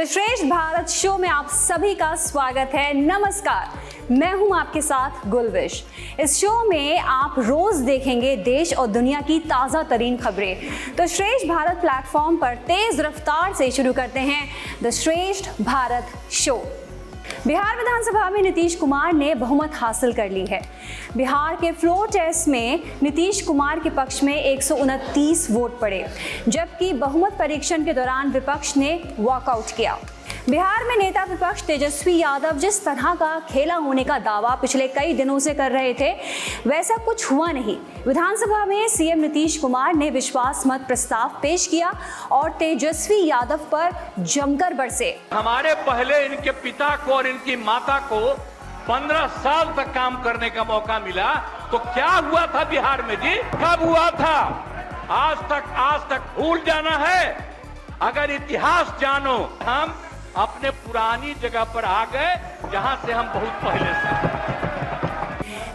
The श्रेष्ठ Bharat show में आप सभी का स्वागत है। नमस्कार, मैं हूं आपके साथ गुलविश। इस शो में आप रोज देखेंगे देश और दुनिया की ताज़ा तरीन खबरें। तो श्रेष्ठ भारत प्लेटफॉर्म पर तेज रफ्तार से शुरू करते हैं द श्रेष्ठ भारत शो। बिहार विधानसभा में नीतीश कुमार ने बहुमत हासिल कर ली है। बिहार के फ्लोर टेस्ट में नीतीश कुमार के पक्ष में 129 वोट पड़े, जबकि बहुमत परीक्षण के दौरान विपक्ष ने वॉकआउट किया। बिहार में नेता विपक्ष तेजस्वी यादव जिस तरह का खेला होने का दावा पिछले कई दिनों से कर रहे थे, वैसा कुछ हुआ नहीं। विधानसभा में सीएम नीतीश कुमार ने विश्वास मत प्रस्ताव पेश किया और तेजस्वी यादव पर जमकर बरसे। हमारे पहले इनके पिता को और इनकी माता को 15 साल तक काम करने का मौका मिला, तो क्या हुआ था बिहार में जी? कब हुआ था? आज तक भूल जाना है। अगर इतिहास जानो, हम अपने पुरानी जगह पर आ गए जहां से हम बहुत पहले से।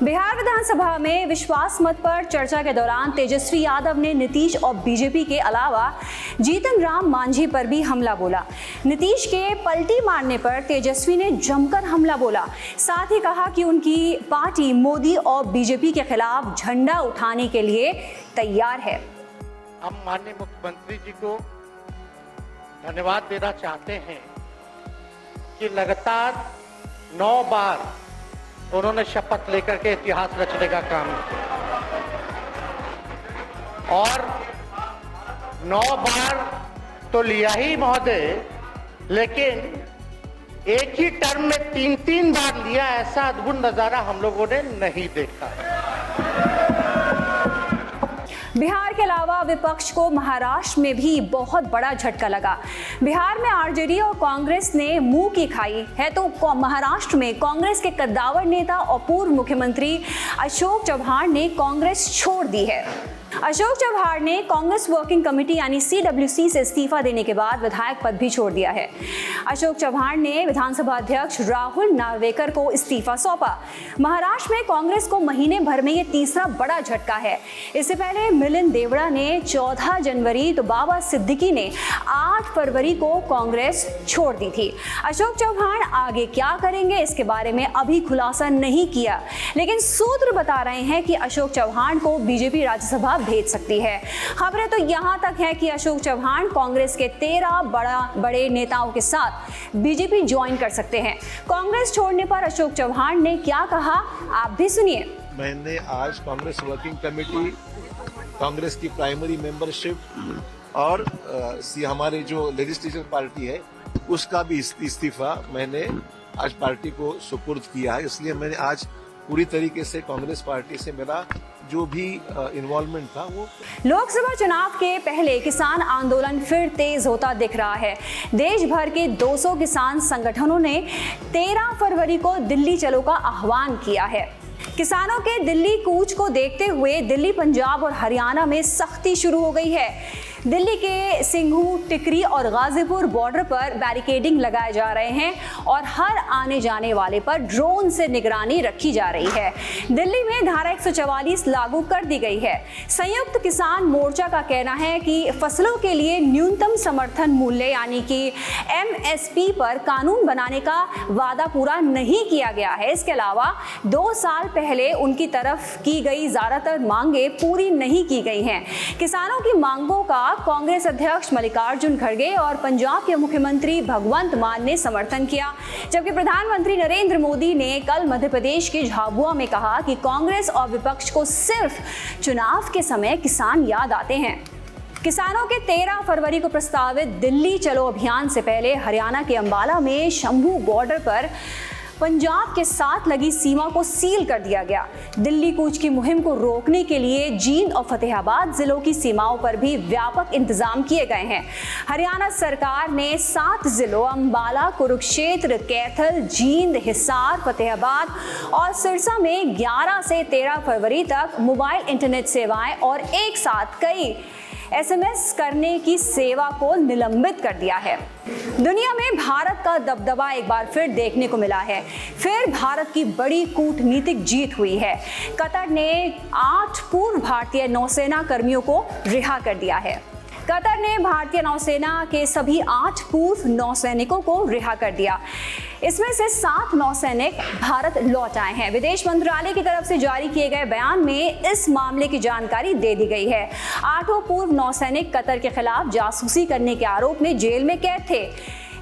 बिहार विधानसभा में विश्वास मत पर चर्चा के दौरान तेजस्वी यादव ने नीतीश और बीजेपी के अलावा जीतन राम मांझी पर भी हमला बोला। नीतीश के पलटी मारने पर तेजस्वी ने जमकर हमला बोला। साथ ही कहा कि उनकी पार्टी मोदी और बीजेपी के खिलाफ झंडा उठाने के लिए तैयार है। हम माननीय मुख्यमंत्री जी को धन्यवाद देना चाहते हैं कि लगातार 9 बार उन्होंने शपथ लेकर के इतिहास रचने का काम किया और 9 बार तो लिया ही महोदय, लेकिन एक ही टर्म में 3-3 बार लिया, ऐसा अद्भुत नजारा हम लोगों ने नहीं देखा। बिहार के अलावा विपक्ष को महाराष्ट्र में भी बहुत बड़ा झटका लगा। बिहार में आरजेडी और कांग्रेस ने मुंह की खाई है, तो महाराष्ट्र में कांग्रेस के कद्दावर नेता और पूर्व मुख्यमंत्री अशोक चव्हाण ने कांग्रेस छोड़ दी है। अशोक चव्हाण ने कांग्रेस वर्किंग कमेटी यानी CWC से इस्तीफा देने के बाद विधायक पद भी छोड़ दिया है। अशोक चव्हाण ने विधानसभा अध्यक्ष राहुल नार्वेकर को इस्तीफा सौंपा। महाराष्ट्र में कांग्रेस को महीने भर में ये तीसरा बड़ा झटका है। इससे पहले मिलिंद देवड़ा ने 14 जनवरी तो बाबा सिद्दीकी ने 8 फरवरी को कांग्रेस छोड़ दी थी। अशोक चव्हाण आगे क्या करेंगे इसके बारे में अभी खुलासा नहीं किया, लेकिन सूत्र बता रहे हैं कि अशोक चव्हाण को बीजेपी राज्यसभा भेज सकती है। खबरें तो यहां तक है कि अशोक चव्हाण कांग्रेस के 13 बड़े नेताओं के साथ बीजेपी ज्वाइन कर सकते हैं। कांग्रेस छोड़ने पर अशोक चव्हाण ने क्या कहा, आप भी सुनिए। मैंने आज कांग्रेस वर्किंग कमेटी, कांग्रेस की प्राइमरी मेंबरशिप और हमारे जो लेजिस्लेटिव पार्टी है उसका भी इस्तीफा मैंने आज पार्टी को सुपुर्द किया है। इसलिए मैंने आज पूरी तरीके से कांग्रेस पार्टी से मेरा जो भी इन्वॉल्वमेंट था वो। लोकसभा चुनाव के पहले किसान आंदोलन फिर तेज होता दिख रहा है। देश भर के 200 किसान संगठनों ने 13 फरवरी को दिल्ली चलो का आह्वान किया है। किसानों के दिल्ली कूच को देखते हुए दिल्ली, पंजाब और हरियाणा में सख्ती शुरू हो गई है। दिल्ली के सिंघू, टिकरी और गाजीपुर बॉर्डर पर बैरिकेडिंग लगाए जा रहे हैं और हर आने जाने वाले पर ड्रोन से निगरानी रखी जा रही है। दिल्ली में धारा 144 लागू कर दी गई है। संयुक्त किसान मोर्चा का कहना है कि फसलों के लिए न्यूनतम समर्थन मूल्य यानी कि MSP पर कानून बनाने का वादा पूरा नहीं किया गया है। इसके अलावा 2 साल पहले उनकी तरफ की गई ज्यादातर मांगे पूरी नहीं की गई हैं। किसानों की मांगों का कांग्रेस अध्यक्ष मल्लिकार्जुन खड़गे और पंजाब के मुख्यमंत्री भगवंत मान ने समर्थन किया, जबकि प्रधानमंत्री नरेंद्र मोदी ने कल मध्य प्रदेश के झाबुआ में कहा कि कांग्रेस और विपक्ष को सिर्फ चुनाव के समय किसान याद आते हैं। किसानों के 13 फरवरी को प्रस्तावित दिल्ली चलो अभियान से पहले हरियाणा के अंबाला में शंभू बॉर्डर पर पंजाब के साथ लगी सीमा को सील कर दिया गया। दिल्ली कूच की मुहिम को रोकने के लिए जींद और फतेहाबाद जिलों की सीमाओं पर भी व्यापक इंतजाम किए गए हैं। हरियाणा सरकार ने 7 जिलों अंबाला, कुरुक्षेत्र, कैथल, जींद, हिसार, फतेहाबाद और सिरसा में 11 से 13 फरवरी तक मोबाइल इंटरनेट सेवाएं और एक साथ कई SMS करने की सेवा को निलंबित कर दिया है। दुनिया में भारत का दबदबा एक बार फिर देखने को मिला है। फिर भारत की बड़ी कूटनीतिक जीत हुई है। कतर ने 8 पूर्व भारतीय नौसेना कर्मियों को रिहा कर दिया है। कतर ने भारतीय नौसेना के सभी 8 पूर्व नौसैनिकों को रिहा कर दिया। इसमें से 7 नौसैनिक भारत लौट आए हैं। विदेश मंत्रालय की तरफ से जारी किए गए बयान में इस मामले की जानकारी दे दी गई है। 8 पूर्व नौसैनिक कतर के खिलाफ जासूसी करने के आरोप में जेल में कैद थे।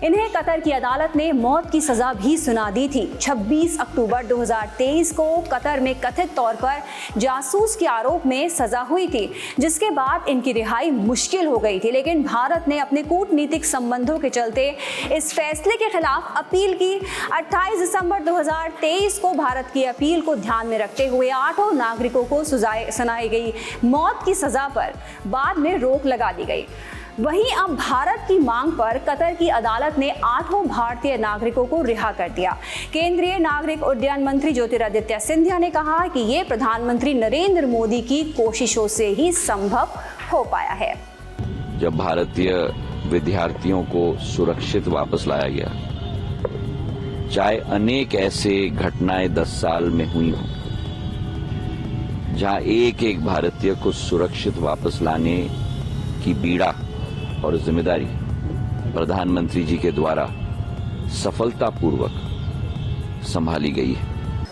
इन्हें कतर की अदालत ने मौत की सजा भी सुना दी थी। 26 अक्टूबर 2023 को कतर में कथित तौर पर जासूस के आरोप में सजा हुई थी, जिसके बाद इनकी रिहाई मुश्किल हो गई थी। लेकिन भारत ने अपने कूटनीतिक संबंधों के चलते इस फैसले के खिलाफ अपील की। 28 दिसंबर 2023 को भारत की अपील को ध्यान में रखते हुए 8 नागरिकों को सुनाई गई मौत की सजा पर बाद में रोक लगा दी गई। वहीं अब भारत की मांग पर कतर की अदालत ने 8 भारतीय नागरिकों को रिहा कर दिया। केंद्रीय नागरिक उड्डयन मंत्री ज्योतिरादित्य सिंधिया ने कहा कि ये प्रधानमंत्री नरेंद्र मोदी की कोशिशों से ही संभव हो पाया है। जब भारतीय विद्यार्थियों को सुरक्षित वापस लाया गया, चाहे अनेक ऐसे घटनाएं 10 साल में हुई हों, जहां एक एक भारतीय को सुरक्षित वापस लाने की बीड़ा और जिम्मेदारी प्रधानमंत्री जी के द्वारा सफलतापूर्वक संभाली गई है।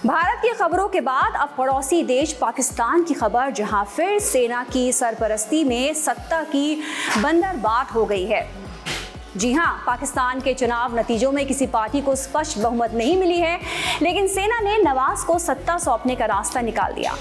भारत की खबरों के बाद अब पड़ोसी देश पाकिस्तान की खबर, जहां फिर सेना की सरपरस्ती में सत्ता की बंदरबाट हो गई है। जी हां, पाकिस्तान के चुनाव नतीजों में किसी पार्टी को स्पष्ट बहुमत नहीं मिली है, लेकिन सेना ने नवाज को सत्ता सौंपने का रास्ता निकाल दिया।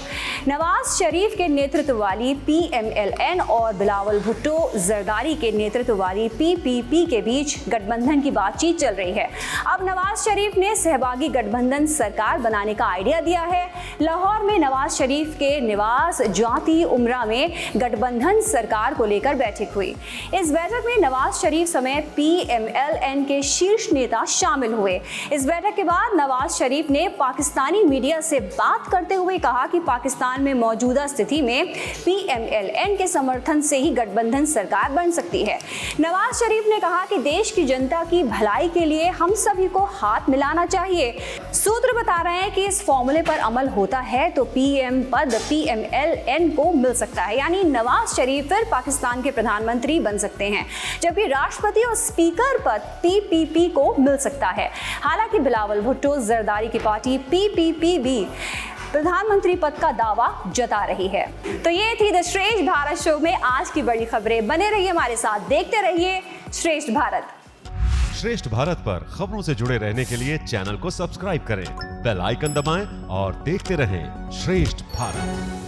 नवाज शरीफ के नेतृत्व वाली PMLN और बिलावल भुट्टो जरदारी के नेतृत्व वाली PPP के बीच गठबंधन की बातचीत चल रही है। अब नवाज शरीफ ने सहभागी गठबंधन सरकार बनाने का आइडिया दिया है। लाहौर में नवाज शरीफ के निवास जाती उमरा में गठबंधन सरकार को लेकर बैठक हुई। इस बैठक में नवाज शरीफ समेत PMLN के शीर्ष नेता शामिल हुए। इस बैठक के बाद नवाज शरीफ ने पाकिस्तानी मीडिया से बात करते हुए कहा कि पाकिस्तान में मौजूदा स्थिति में PMLN के समर्थन से ही गठबंधन सरकार बन सकती है। नवाज शरीफ ने कहा कि देश की जनता की भलाई के लिए हम सभी को हाथ मिलाना चाहिए। सूत्र बता रहे हैं कि इस फॉर्मूले पर अमल होता है तो PM पद PMLN को मिल सकता है, यानी नवाज शरीफ फिर पाकिस्तान के प्रधानमंत्री बन सकते हैं, जबकि राष्ट्रपति और स्पीकर पद PPP को मिल सकता है। हालांकि बिलावल भुट्टो जरदारी की पार्टी PPP भी प्रधानमंत्री पद का दावा जता रही है। तो ये थी द श्रेष्ठ भारत शो में आज की बड़ी खबरें। बने रहिए हमारे साथ, देखते रहिए श्रेष्ठ भारत। श्रेष्ठ भारत पर खबरों से जुड़े रहने के लिए चैनल को सब्सक्राइब करें, बेल आइकन दबाएं और देखते रहें श्रेष्ठ भारत।